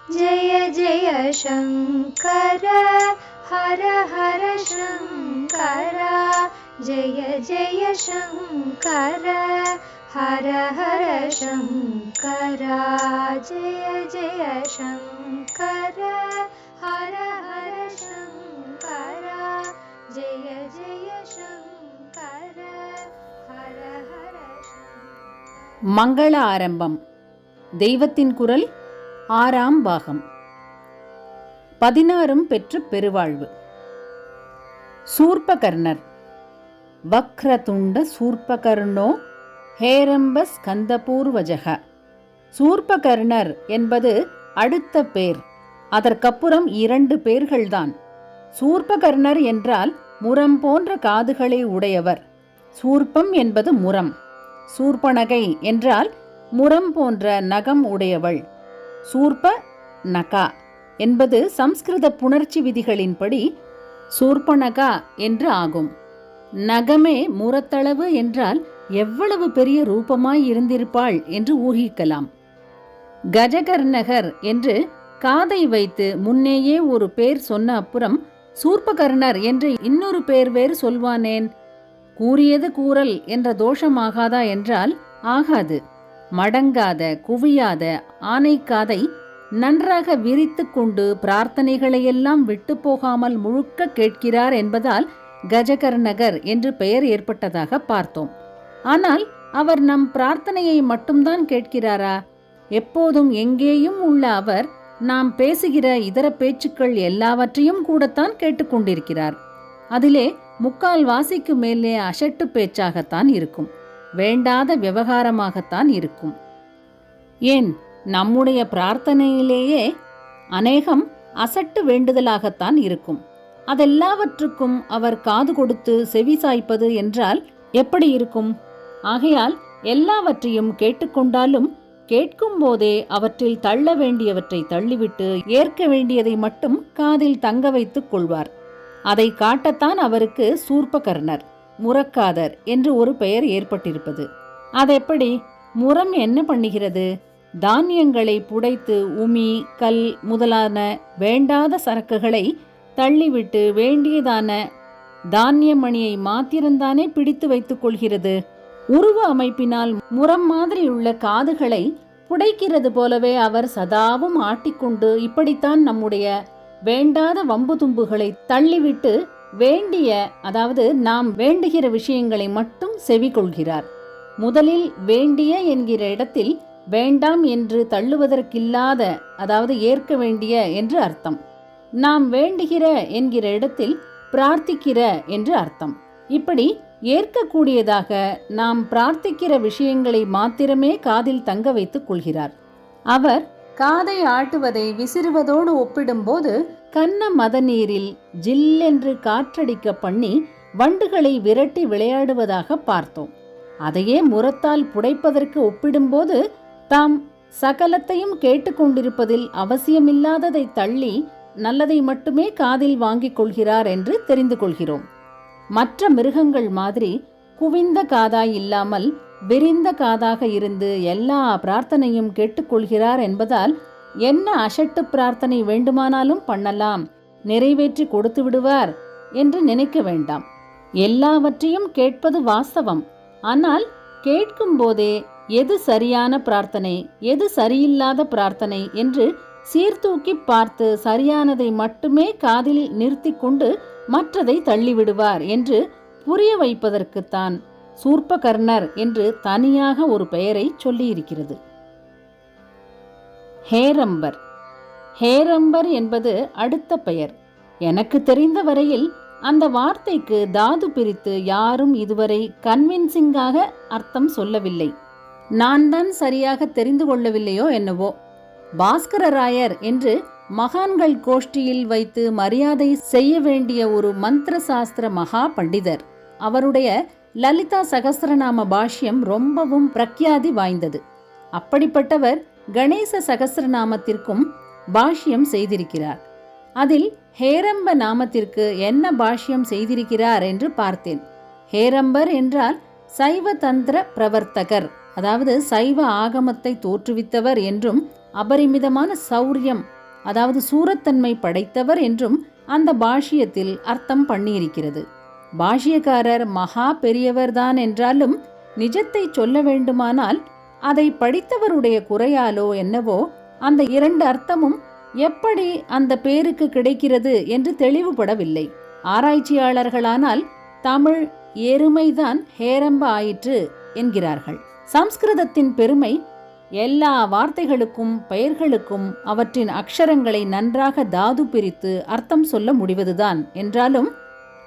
जय जय शङ्कर हर हर शङ्कर जय जय शङ्कर हर हर शङ्कर जय जय शङ्कर हर हर शङ्कर जय जय शङ्कर हर हर மங்கள ஆரம்பம். தெய்வத்தின் குரல், 6ஆம் பாகம். 16 பெற்று பெருவாழ்வு. சூர்பகர்ணர். வக்ரதுண்ட சூர்பகர்ணோ ஹேரம்ப ஸ்கந்தபூர்வஜக. சூர்பகர்ணர் என்பது அடுத்த பேர். அதற்கப்புறம் 2 பேர்கள்தான். சூர்பகர்ணர் என்றால் முரம் போன்ற காதுகளை உடையவர். சூர்ப்பம் என்பது முரம். சூர்பனகை என்றால் முரம் போன்ற நகம் உடையவள். சூர்ப நகா என்பது சம்ஸ்கிருத புணர்ச்சி விதிகளின்படி சூர்பனகா என்று ஆகும். நகமே முரத்தளவு என்றால் எவ்வளவு பெரிய ரூபமாய் இருந்திருப்பாள் என்று ஊகிக்கலாம். கஜகர்ணகர் என்று காதை வைத்து முன்னேயே ஒரு பேர் சொன்ன அப்புறம் சூர்பகர்ணர் என்று இன்னொரு பேர் வேறு சொல்வானேன்? கூறியது கூறல் என்ற தோஷமாகாதா என்றால் ஆகாது. மடங்காத குவியாத ஆனைக்காதை நன்றாக விரித்து கொண்டு பிரார்த்தனைகளையெல்லாம் விட்டு போகாமல் முழுக்க கேட்கிறார் என்பதால் கஜகர்ணகர் என்று பெயர் ஏற்பட்டதாக பார்த்தோம். ஆனால் அவர் நம் பிரார்த்தனையை மட்டும்தான் கேட்கிறாரா? எப்போதும் எங்கேயும் உள்ள அவர் நாம் பேசுகிற இதர பேச்சுக்கள் எல்லாவற்றையும் கூடத்தான் கேட்டுக்கொண்டிருக்கிறார். அதிலே 3/4 மேலே அசட்டு பேச்சாகத்தான் இருக்கும். வேண்டாத விவகாரமாகத்தான் இருக்கும். ஏன், நம்முடைய பிரார்த்தனையிலேயே அநேகம் அசட்டு வேண்டுதலாகத்தான் இருக்கும். அதெல்லாவற்றுக்கும் அவர் காது கொடுத்து செவி சாய்ப்பது என்றால் எப்படி இருக்கும்? ஆகையால் எல்லாவற்றையும் கேட்டுக்கொண்டாலும் கேட்கும் போதே அவற்றில் தள்ள வேண்டியவற்றை தள்ளிவிட்டு ஏற்க வேண்டியதை மட்டும் காதில் தங்க வைத்துக் கொள்வார். அதை காட்டத்தான் அவருக்கு சூர்பகர்ணர், முரக்காதர் என்று ஒரு பெயர் ஏற்பட்டிருப்பது. அதெப்படி? முரம் என்ன பண்ணுகிறது? தானியங்களை புடைத்து உமி, கல் முதலான வேண்டாத சரக்குகளை தள்ளிவிட்டு வேண்டியதான தானியமணியை மாத்திரம்தானே பிடித்து வைத்துக் கொள்கிறது. உருவ அமைப்பினால் முரம் மாதிரியுள்ள காதுகளை புடைக்கிறது போலவே அவர் சதாவும் ஆட்டிக்கொண்டு இப்படித்தான் நம்முடைய வேண்டாத வம்பு தும்புகளை தள்ளிவிட்டு வேண்டிய, அதாவது நாம் வேண்டுகிற விஷயங்களை மட்டும் செவி கொள்கிறார். முதலில் வேண்டிய என்கிற இடத்தில் வேண்டாம் என்று தள்ளுவதற்கில்லாத, அதாவது ஏற்க வேண்டிய என்று அர்த்தம். நாம் வேண்டுகிற என்கிற இடத்தில் பிரார்த்திக்கிற என்று அர்த்தம். இப்படி ஏற்கக்கூடியதாக நாம் பிரார்த்திக்கிற விஷயங்களை மாத்திரமே காதில் தங்க வைத்துக் கொள்கிறார். அவர் காதை ஆட்டுவதை விசிறுவதோடு ஒப்பிடும்போது கன்ன மதநீரில் ஜில்லென்று காற்றடிக்க பண்ணி வண்டுகளை விரட்டி விளையாடுவதாக பார்த்தோம். அதையே முரத்தால் புடைப்பதற்கு ஒப்பிடும்போது தாம் சகலத்தையும் கேட்டுக்கொண்டிருப்பதில் அவசியமில்லாததை தள்ளி நல்லதை மட்டுமே காதில் வாங்கிக் கொள்கிறார் என்று தெரிந்து கொள்கிறோம். மற்ற மிருகங்கள் மாதிரி குவிந்த காதாய் இல்லாமல் விரிந்த காதாக இருந்து எல்லா பிரார்த்தனையும் கேட்டுக்கொள்கிறார் என்பதால் என்ன அசட்டு பிரார்த்தனை வேண்டுமானாலும் பண்ணலாம், நிறைவேற்றி கொடுத்து விடுவார் என்று நினைக்க வேண்டாம். எல்லாவற்றையும் கேட்பது வாஸ்தவம். ஆனால் கேட்கும் போதே எது சரியான பிரார்த்தனை, எது சரியில்லாத பிரார்த்தனை என்று சீர்தூக்கி பார்த்து சரியானதை மட்டுமே காதில் நிறுத்தி கொண்டு மற்றதை தள்ளிவிடுவார் என்று புரிய வைப்பதற்குத்தான் சூர்பகர்ணர் என்று தனியாக ஒரு பெயரை சொல்லியிருக்கிறது. ஹேரம்பர். ஹேரம்பர் என்பது அடுத்த பெயர். எனக்கு தெரிந்த வரையில் அந்த வார்த்தைக்கு தாது பிரித்து யாரும் இதுவரை கன்வின்சிங்காக அர்த்தம் சொல்லவில்லை. நான் தான் சரியாக தெரிந்து கொள்ளவில்லையோ என்னவோ. பாஸ்கரராயர் என்று மகான்கள் கோஷ்டியில் வைத்து மரியாதை செய்ய வேண்டிய ஒரு மந்திர சாஸ்திர மகா பண்டிதர். அவருடைய லலிதா சகஸ்ரநாம பாஷ்யம் ரொம்பவும் பிரக்யாதி வாய்ந்தது. அப்படிப்பட்டவர் கணேச சகஸ்ரநாமத்திற்கும் பாஷ்யம் செய்திருக்கிறார். அதில் ஹேரம்ப நாமத்திற்கு என்ன பாஷ்யம் செய்திருக்கிறார் என்று பார்த்தேன். ஹேரம்பர் என்றால் சைவ தந்திர பிரவர்த்தகர், அதாவது சைவ ஆகமத்தை தோற்றுவித்தவர் என்றும் அபரிமிதமான சௌரியம் அதாவது சூரத்தன்மை படைத்தவர் என்றும் அந்த பாஷ்யத்தில் அர்த்தம் பண்ணியிருக்கிறது. பாஷ்யக்காரர் மகா பெரியவர்தான் என்றாலும் நிஜத்தை சொல்ல வேண்டுமானால் அதை படித்தவருடைய குறையாலோ என்னவோ அந்த இரண்டு அர்த்தமும் எப்படி அந்த பேருக்கு கிடைக்கிறது என்று தெளிவுபடவில்லை. ஆராய்ச்சியாளர்களானால் தமிழ் எருமைதான் ஹேரம்ப ஆயிற்று என்கிறார்கள். சம்ஸ்கிருதத்தின் பெருமை எல்லா வார்த்தைகளுக்கும் பெயர்களுக்கும் அவற்றின் அக்ஷரங்களை நன்றாக தாது பிரித்து அர்த்தம் சொல்ல முடிவதுதான் என்றாலும்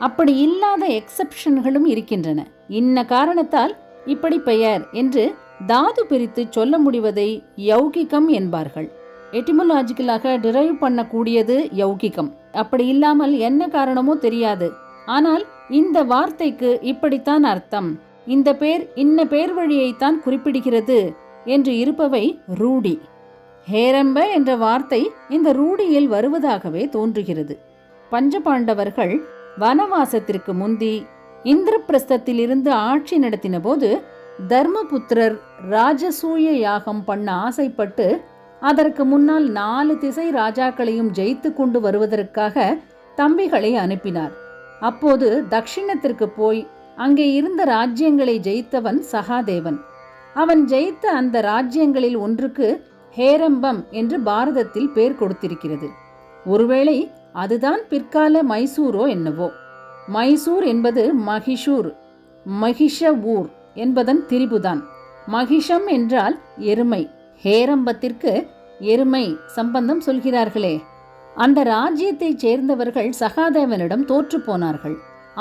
அப்படி இல்லாத எக்ஸப்ஷன்களும் இருக்கின்றன. இன்ன காரணத்தால் இப்படி பெயர் என்று தாது பிரித்து சொல்ல முடிவதை யௌகிகம் என்பார்கள். எட்டிமோலாஜிக்கலாக டிரைவ் பண்ணக்கூடியது யௌகிகம். அப்படி இல்லாமல் என்ன காரணமோ தெரியாது. ஆனால் இந்த வார்த்தைக்கு இப்படித்தான் அர்த்தம், இந்த பேர் இன்ன பேர் வழியைத்தான் குறிப்பிடுகிறது என்று இருப்பவை ரூடி. ஹேரம்ப என்ற வார்த்தை இந்த ரூடியில் வருவதாகவே தோன்றுகிறது. பஞ்சபாண்டவர்கள் வனவாசத்திற்கு முந்தி இந்திரபிரஸ்தத்திலிருந்து ஆட்சி நடத்தின போது தர்மபுத்திரர் ராஜசூய யாகம் பண்ண ஆசைப்பட்டு அதற்கு முன்னால் 4 திசை ராஜாக்களையும் ஜெயித்து கொண்டு வருவதற்காக தம்பிகளை அனுப்பினார். அப்போது தட்சிணத்திற்கு போய் அங்கே இருந்த ராஜ்யங்களை ஜெயித்தவன் சகாதேவன். அவன் ஜெயித்த அந்த ராஜ்யங்களில் ஒன்றுக்கு ஹேரம்பம் என்று பாரதத்தில் பேர் கொடுத்திருக்கிறது. ஒருவேளை அதுதான் பிற்கால மைசூரோ என்னவோ. மைசூர் என்பது மகிஷூர், மகிஷ ஊர் என்பதன் திரிபுதான். மகிஷம் என்றால் எருமை. ஹேரம்பத்திற்கு எருமை சம்பந்தம் சொல்கிறார்களே. அந்த ராஜ்யத்தைச் சேர்ந்தவர்கள் சகாதேவனிடம் தோற்று போனார்கள்.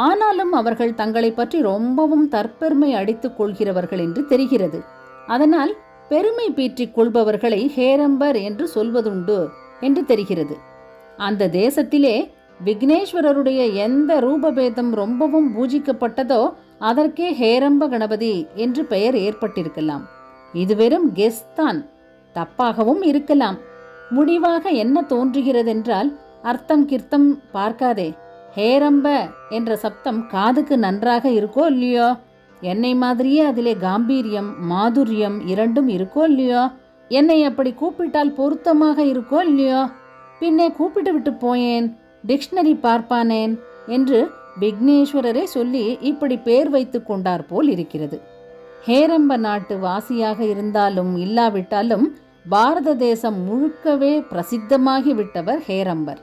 ஆனாலும் அவர்கள் தங்களை பற்றி ரொம்பவும் தற்பெருமை அடித்துக் கொள்கிறவர்கள் என்று தெரிகிறது. அதனால் பெருமை பீற்றிக் கொள்பவர்களை ஹேரம்பர் என்று சொல்வதுண்டு என்று தெரிகிறது. அந்த தேசத்திலே விக்னேஸ்வரருடைய எந்த ரூபபேதம் ரொம்பவும் பூஜிக்கப்பட்டதோ அதற்கே ஹேரம்ப கணபதி என்று பெயர் ஏற்பட்டிருக்கலாம். இது வெறும் கெஸ் தான், தப்பாகவும் இருக்கலாம். முடிவாக என்ன தோன்றுகிறதென்றால் அர்த்தம் கிர்த்தம் பார்க்காதே, ஹேரம்ப என்ற சப்தம் காதுக்கு நன்றாக இருக்கோ இல்லையோ, என்னை மாதிரியே அதிலே காம்பீரியம் மாதுரியம் இரண்டும் இருக்கோ இல்லையோ, என்னை அப்படி கூப்பிட்டால் பொருத்தமாக இருக்கோ இல்லையோ, பின்னே கூப்பிட்டு விட்டு போயேன், டிக்ஷனரி பார்ப்பானேன் என்று விக்னேஸ்வரரே சொல்லி இப்படி பேர் வைத்து கொண்டார் போல் இருக்கிறது. ஹேரம்ப நாட்டு வாசியாக இருந்தாலும் இல்லாவிட்டாலும் பாரத தேசம் முழுக்கவே பிரசித்தமாகி விட்டவர் ஹேரம்பர்.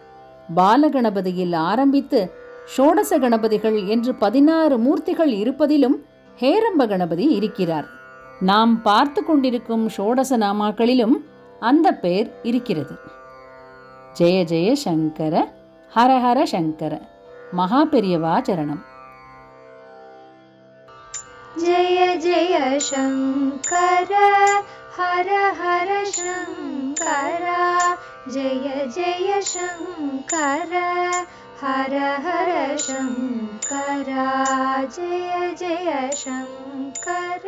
பாலகணபதியில் ஆரம்பித்து ஷோடச கணபதிகள் என்று 16 மூர்த்திகள் இருப்பதிலும் ஹேரம்ப கணபதி இருக்கிறார். நாம் பார்த்து கொண்டிருக்கும் ஷோடச நாமாக்களிலும் அந்த பெயர் இருக்கிறது. ஜெய ஜெய சங்கர, ஹர ஹர சங்கர. மகா பெரியவா சரணம். जय जय शङ्कर हर हर शङ्कर, जय जय शङ्कर हर हर शङ्कर, जय जय शङ्कर.